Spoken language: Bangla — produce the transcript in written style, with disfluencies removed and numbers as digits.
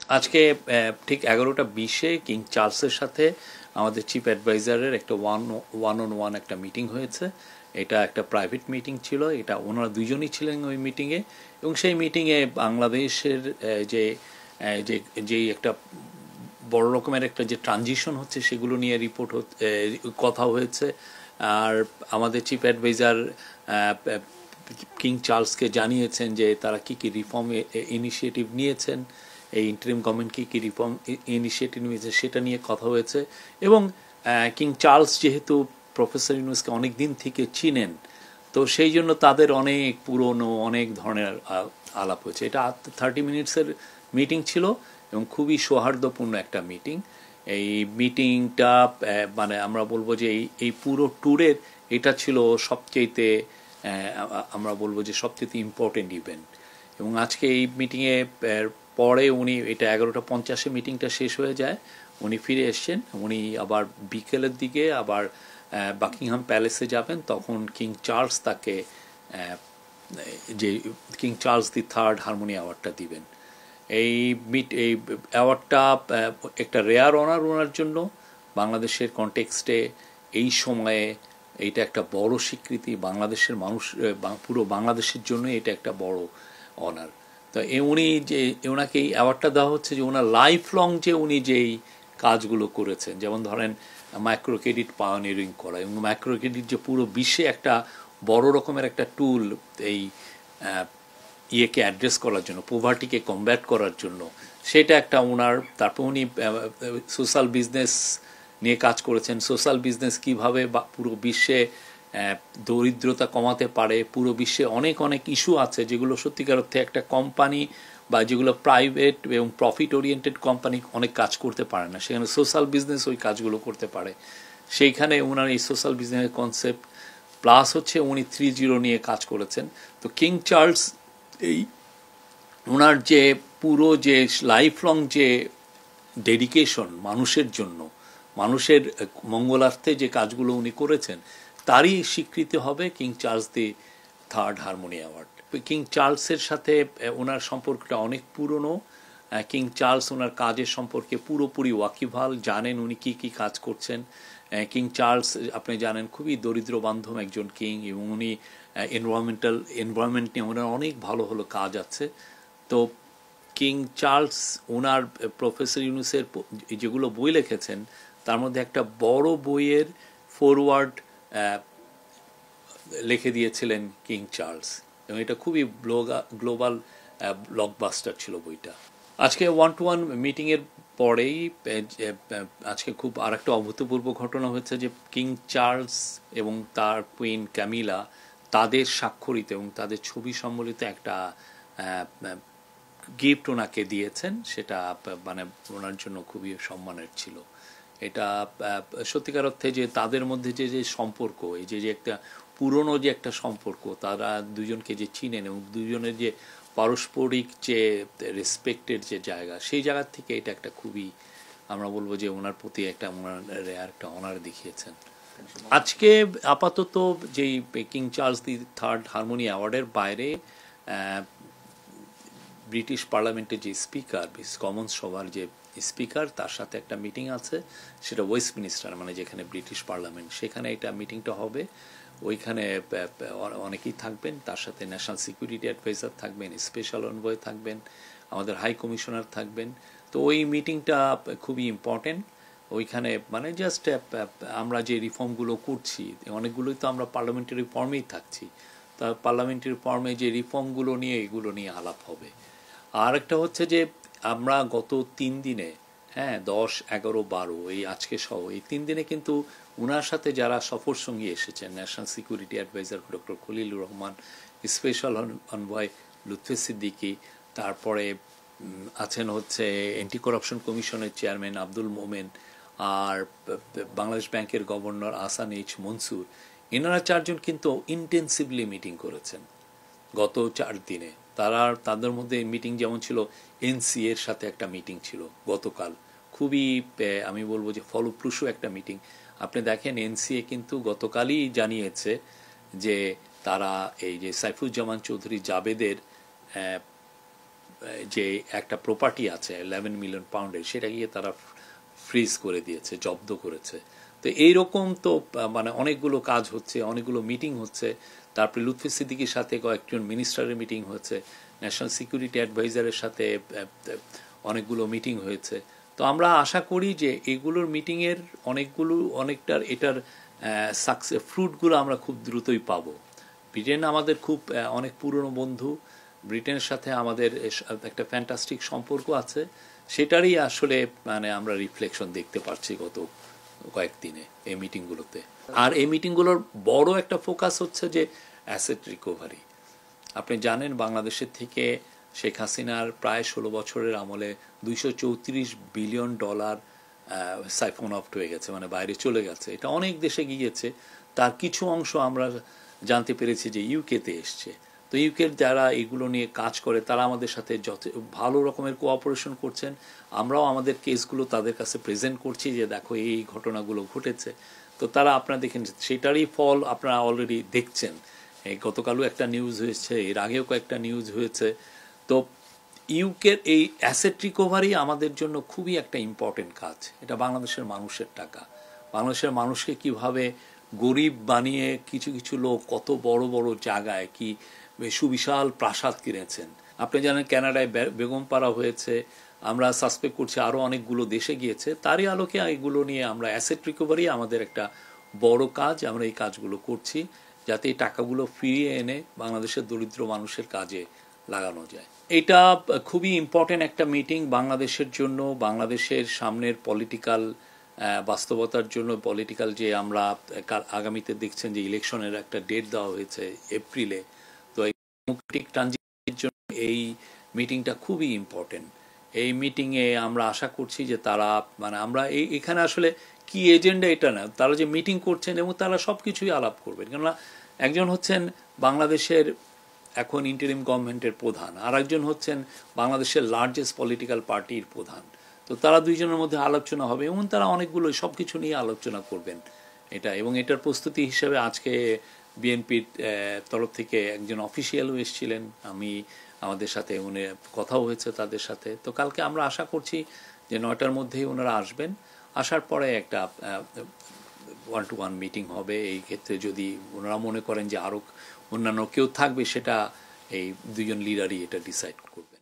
আজকে ঠিক 11টা 20-এ কিং চার্লসের সাথে আমাদের চিফ অ্যাডভাইজারের একটা ওয়ান অন ওয়ান একটা মিটিং হয়েছে। এটা একটা প্রাইভেট মিটিং ছিল, এটা ওনারা দুজনই ছিলেন ওই মিটিংয়ে। এবং সেই মিটিংয়ে বাংলাদেশের যে যে যেই একটা বড় রকমের একটা যে ট্রানজিশন হচ্ছে সেগুলো নিয়ে কথা হয়েছে। আর আমাদের চিফ অ্যাডভাইজার কিং চার্লসকে জানিয়েছেন যে তারা কী কী রিফর্ম ইনিশিয়েটিভ নিয়েছেন, এই ইন্টারিম গভর্নমেন্ট কী কী রিফর্ম ইনিশিয়েটিভ নিয়েছে সেটা নিয়ে কথা হয়েছে। এবং কিং চার্লস যেহেতু প্রফেসর ইউনুসকে অনেক দিন থেকে চিনেন, তো সেই জন্য তাদের অনেক পুরনো অনেক ধরনের আলাপ হয়েছে। এটা 30 মিনিটসের মিটিং ছিল এবং খুবই সৌহার্দ্যপূর্ণ একটা মিটিং। এই মিটিংটা মানে আমরা বলবো যে এই পুরো ট্যুরের এটা ছিল সবচেয়েতে আমরা বলবো যে সবচেয়ে ইম্পর্টেন্ট ইভেন্ট। এবং আজকে এই মিটিংয়ে পরে উনি, এটা 11টা 50-এ মিটিংটা শেষ হয়ে যায়, উনি ফিরে এসছেন। উনি আবার বিকেলের দিকে আবার বাকিংহাম প্যালেসে যাবেন। তখন কিং চার্লস তাকে যে King Charles the 3rd harmony অ্যাওয়ার্ডটা দিবেন। এই অ্যাওয়ার্ডটা একটা রেয়ার অনার ওনার জন্য। বাংলাদেশের কনটেক্সটে এই সময়ে এইটা একটা বড় স্বীকৃতি, বাংলাদেশের মানুষ পুরো বাংলাদেশের জন্য এটা একটা বড় অনার। তো উনি যে ওনাকে এই অ্যাওয়ার্ডটা দেওয়া হচ্ছে যে ওনার লাইফ লং যে উনি যেই কাজগুলো করেছেন, যেমন ধরেন মাইক্রো ক্রেডিট পায়োনিয়ারিং করা, এবং মাইক্রো ক্রেডিট যে পুরো বিশ্বে একটা বড় রকমের একটা টুল এই ইয়েকে অ্যাড্রেস করার জন্য, পোভার্টিকে কমব্যাট করার জন্য, সেটা একটা ওনার। তারপর উনি সোশ্যাল বিজনেস নিয়ে কাজ করেছেন, সোশ্যাল বিজনেস কীভাবে পুরো বিশ্বে দরিদ্রতা কমাতে পারে। পুরো বিশ্বে অনেক অনেক ইস্যু আছে যেগুলো সত্যিকার অর্থে একটা কোম্পানি বা যেগুলো প্রাইভেট এবং প্রফিট ওরিয়েন্টেড কোম্পানি অনেক কাজ করতে পারে না, সেখানে সোশ্যাল বিজনেস ওই কাজগুলো করতে পারে। সেইখানে ওনার এই সোশ্যাল বিজনেসের কনসেপ্ট প্লাস হচ্ছে উনি 3-0 নিয়ে কাজ করেছেন। তো কিং চার্লস এই ওনার যে পুরো যে লাইফ লং যে ডেডিকেশন মানুষের জন্য, মানুষের মঙ্গলার্থে যে কাজগুলো উনি করেছেন, তারই স্বীকৃতি হবে King Charles the 3rd harmony award. King চার্লসের সাথে ওনার সম্পর্কটা অনেক পুরনো। কিং চার্লস ওনার কাজের সম্পর্কে পুরোপুরি ওয়াকিবহাল, জানেন উনি কী কী কাজ করছেন। কিং চার্লস আপনি জানেন খুবই দরিদ্র বান্ধব একজন কিং, এবং উনি এনভায়রনমেন্ট নিয়ে ওনার অনেক ভালো ভালো কাজ আছে। তো কিং চার্লস ওনার প্রফেসর ইউনুসের যেগুলো বই লিখেছেন তার মধ্যে একটা বড় বইয়ের ফরওয়ার্ড লিখে দিয়েছিলেন কিং চার্লস, এবং এটা খুবই গ্লোবাল ব্লকবাস্টার ছিল বইটা। আজকে 1-to-1 মিটিংয়ের পরেই আজকে খুব আর একটা অভূতপূর্ব ঘটনা হয়েছে যে কিং চার্লস এবং তার কুইন ক্যামিলা তাদের স্বাক্ষরিত এবং তাদের ছবি সম্বলিত একটা গিফট ওনাকে দিয়েছেন। সেটা মানে ওনার জন্য খুবই সম্মানের ছিল। এটা সত্যিকার অর্থে যে তাদের মধ্যে যে যে সম্পর্ক, এই যে যে একটা পুরনো যে একটা সম্পর্ক, তারা দুজনকে যে চিনেন এবং দুজনের যে পারস্পরিক যে রেসপেক্টের যে জায়গা, সেই জায়গার থেকে এটা একটা খুবই আমরা বলবো যে ওনার প্রতি একটা ওনার রেয়ার একটা অনার দেখিয়েছেন। আজকে আপাতত যেই King Charles the 3rd harmony অ্যাওয়ার্ডের বাইরে ব্রিটিশ পার্লামেন্টের যে স্পিকার, কমন্স সভার যে স্পিকার, তার সাথে একটা মিটিং আছে, সেটা ওয়েস্টমিনিস্টার মানে যেখানে ব্রিটিশ পার্লামেন্ট, সেখানে এটা মিটিংটা হবে। ওইখানে অনেকেই থাকবেন, তার সাথে ন্যাশনাল সিকিউরিটি অ্যাডভাইজার থাকবেন, স্পেশাল এনভয় থাকবেন, আমাদের হাই কমিশনার থাকবেন। তো ওই মিটিংটা খুবই ইম্পর্টেন্ট। ওইখানে মানে জাস্ট আমরা যে রিফর্মগুলো করছি, অনেকগুলোই তো আমরা পার্লামেন্টারি রিফর্মেই থাকছি, তা পার্লামেন্টারি রিফর্মে যে রিফর্মগুলো নিয়ে এগুলো নিয়ে আলাপ হবে। আর একটা হচ্ছে যে আমরা গত 3 দিনে, হ্যাঁ 10, 11, 12 এই আজকে সহ এই 3 দিনে কিন্তু ওনার সাথে যারা সফর সঙ্গী এসেছেন, national security adviser doctor Khalilur Rahman, special envoy Lutfe Siddiqui, তারপরে আছেন হচ্ছে অ্যান্টি করাপশন কমিশনের চেয়ারম্যান আব্দুল মোমেন, আর বাংলাদেশ ব্যাংকের গভর্নর আহসান এইচ মনসুর, এনারা 4জন কিন্তু ইন্টেন্সিভলি মিটিং করেছেন গত 4 দিনে। তাদের মধ্যে মিটিং যেমন ছিল, এনসিএ এর সাথে একটা মিটিং ছিল গতকাল, খুবই আমি বলবো যে ফলপ্রসূ একটা মিটিং। আপনি দেখেন এনসিএ কিন্তু গতকালই জানিয়েছে যে তারা এই যে সাইফুজ্জামান চৌধুরী জাবেদের যে একটা প্রপার্টি আছে 11 মিলিয়ন পাউন্ডের, সেটা গিয়ে তারা ফ্রিজ করে দিয়েছে, জব্দ করেছে। তো এইরকম তো মানে অনেকগুলো কাজ হচ্ছে, অনেকগুলো মিটিং হচ্ছে। তারপরে লুৎফি সিদ্দিকীর সাথে কয়েকজন মিনিস্টারের মিটিং হয়েছে, ন্যাশনাল সিকিউরিটি অ্যাডভাইজারের সাথে অনেকগুলো মিটিং হয়েছে। তো আমরা আশা করি যে এগুলোর মিটিংয়ের অনেকটার এটার সাকসেস ফ্রুটগুলো আমরা খুব দ্রুতই পাবো। ব্রিটেন আমাদের খুব অনেক পুরনো বন্ধু, ব্রিটেনের সাথে আমাদের একটা ফ্যান্টাস্টিক সম্পর্ক আছে, সেটারই আসলে মানে আমরা রিফ্লেকশন দেখতে পাচ্ছি গত কয়েকদিনে এই মিটিংগুলোতে। আর এই মিটিংগুলোর বড় একটা ফোকাস হচ্ছে যে অ্যাসেট রিকভারি। আপনি জানেন বাংলাদেশের থেকে শেখ হাসিনার প্রায় 16 বছরের আমলে $234 বিলিয়ন সাইফোন অফ হয়ে গেছে, মানে বাইরে চলে গেছে। এটা অনেক দেশে গিয়েছে, তার কিছু অংশ আমরা জানতে পেরেছি যে ইউকেতে এসছে। তো ইউকের যারা এগুলো নিয়ে কাজ করে তারা আমাদের সাথে ভালো রকমের কোঅপারেশন করছেন। আমরাও আমাদের কেসগুলো তাদের কাছে প্রেজেন্ট করছি যে দেখো এই ঘটনাগুলো ঘটেছে। তো তারা আপনারা দেখেন সেটারই ফল আপনারা অলরেডি দেখছেন। এই গতকালও একটা নিউজ হয়েছে, এর আগেও কয়েকটা নিউজ হয়েছে। তো ইউকের এই অ্যাসেট রিকভারি আমাদের জন্য খুবই একটা ইম্পর্টেন্ট কাজ। এটা বাংলাদেশের মানুষের টাকা, বাংলাদেশের মানুষকে কিভাবে গরিব বানিয়ে কিছু কিছু লোক কত বড় বড় জায়গায় কি সুবিশাল প্রাসাদ কিনেছেন। আপনি জানেন কানাডায় বেগমপাড়া হয়েছে, আমরা সাসপেক্ট করছি আরও অনেকগুলো দেশে গিয়েছে। তারই আলোকে এগুলো নিয়ে আমরা অ্যাসেট রিকভারি আমাদের একটা বড় কাজ, আমরা এই কাজগুলো করছি যাতে এই টাকাগুলো ফিরিয়ে এনে বাংলাদেশের দরিদ্র মানুষের কাজে লাগানো যায়। এটা খুবই ইম্পর্টেন্ট একটা মিটিং বাংলাদেশের জন্য, বাংলাদেশের সামনের পলিটিক্যাল বাস্তবতার জন্য। পলিটিক্যাল যে আমরা আগামীতে দেখছেন যে ইলেকশনের একটা ডেট দেওয়া হয়েছে এপ্রিলে, তো এই ডেমোক্রেটিক ট্রানজিশনের জন্য এই মিটিংটা খুবই ইম্পর্টেন্ট। এই মিটিংয়ে আমরা আশা করছি যে তারা মানে আমরা এখানে আসলে কি এজেন্ডা এটা না, তারা যে মিটিং করছেন এবং তারা সব কিছুই আলাপ করবেন। কেননা একজন হচ্ছেন বাংলাদেশের এখন ইন্টারিম গভর্নমেন্টের প্রধান, আর একজন হচ্ছেন বাংলাদেশের লার্জেস্ট পলিটিক্যাল পার্টির প্রধান। তো তারা দুইজনের মধ্যে আলোচনা হবে এবং তারা অনেকগুলো সব কিছু নিয়ে আলোচনা করবেন এটা। এবং এটার প্রস্তুতি হিসেবে আজকে বিএনপির তরফ থেকে একজন অফিসিয়ালও এসেছিলেন, আমাদের সাথে উনি কথাও হয়েছে তাদের সাথে। তো কালকে আমরা আশা করছি যে 9টার মধ্যেই ওনারা আসবেন, আসার পরে একটা 1-to-1 মিটিং হবে। এই ক্ষেত্রে যদি ওনারা মনে করেন যে আরও অন্যান্য কেউ থাকবে, সেটা এই দুজন লিডারই এটা ডিসাইড করবে।